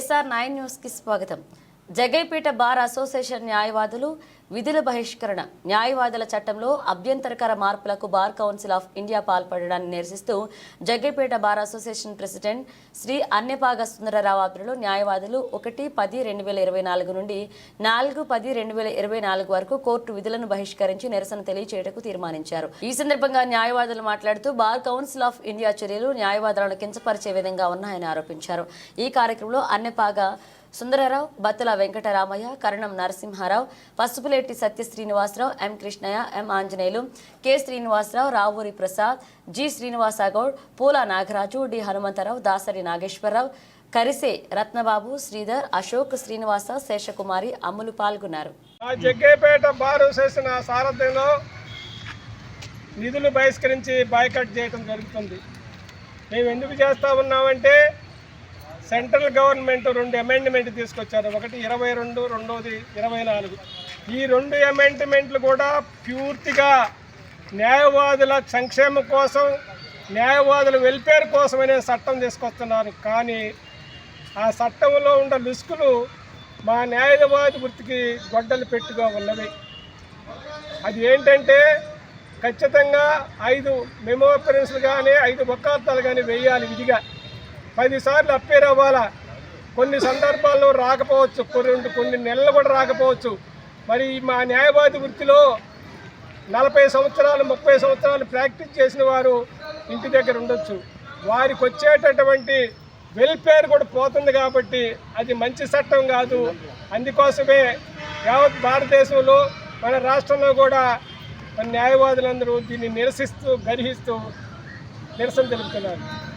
SR9 న్యూస్కి స్వాగతం. Jaggayyapeta bar association న్యాయవాదులు విధుల బహిష్కరణ. న్యాయవాదుల చట్టంలో అభ్యంతరకర మార్పులకు బార్ కౌన్సిల్ ఆఫ్ ఇండియా పాల్పడడాన్ని నిరసిస్తూ Jaggayyapeta bar association president Shri Annepaga Sundararao ఆధ్వర్యంలో న్యాయవాదులు 1-10-2024 నుండి 4-10-2024 వరకు కోర్టు విధులను బహిష్కరించి నిరసన తెలియజేయటకు తీర్మానించారు. ఈ సందర్భంగా న్యాయవాదులు మాట్లాడుతూ బార్ కౌన్సిల్ ఆఫ్ ఇండియా చర్యలు న్యాయవాదులను కించపరిచే విధంగా ఉన్నాయని ఆరోపించారు. ఈ కార్యక్రమంలో అన్నెపాగ సుందరరావు, బత్తుల వెంకటరామయ్య, కరణం నరసింహారావు, పసుపులేటి సత్య శ్రీనివాసరావు, ఎం కృష్ణయ్య, ఎం ఆంజనేయులు, కె శ్రీనివాసరావు, రావూరి ప్రసాద్, జి శ్రీనివాసగౌడ్, పూల నాగరాజు, డి హనుమంతరావు, దాసరి నాగేశ్వరరావు, కరిసే రత్నబాబు, శ్రీధర్, అశోక్, శ్రీనివాస, శేషకుమారి, అమ్ములు పాల్గొన్నారు. జగ్గైపేట బార్ అసోసియేషన్ సారథ్యంలో నిధులు బహిష్కరించి బాయ్కట్ చేయడం జరుగుతుంది. మేము ఎందుకు చేస్తా ఉన్నామంటే సెంట్రల్ గవర్నమెంట్ 2 అమెండ్మెంట్ తీసుకొచ్చారు. ఒకటి 22, రెండోది 24. ఈ 2 అమెండ్మెంట్లు కూడా పూర్తిగా న్యాయవాదుల సంక్షేమం కోసం, న్యాయవాదుల వెల్ఫేర్ కోసమనే చట్టం తీసుకొస్తున్నారు. కానీ ఆ చట్టంలో ఉన్న లుసుకులు మా న్యాయవాది వృత్తికి గొడ్డలు పెట్టుగా ఉన్నవి. అది ఏంటంటే ఖచ్చితంగా 5 మెమో అఫరెన్స్లు కానీ 5 వకాల్తాలు కానీ వేయాలి. విధిగా 10 సార్లు అప్పేర్ అవ్వాలా. కొన్ని సందర్భాల్లో రాకపోవచ్చు, కొన్ని నెలలు కూడా రాకపోవచ్చు. మరి మా న్యాయవాది వృత్తిలో 40 సంవత్సరాలు 30 సంవత్సరాలు ప్రాక్టీస్ చేసిన వారు ఇంటి దగ్గర ఉండొచ్చు. వారికి వచ్చేటటువంటి వెల్ఫేర్ కూడా పోతుంది. కాబట్టి అది మంచి చట్టం కాదు. అందుకోసమే యావత్ భారతదేశంలో మన రాష్ట్రంలో కూడా మన న్యాయవాదులందరూ దీన్ని నిరసిస్తూ గర్హిస్తూ నిరసన తెలుపుతున్నారు.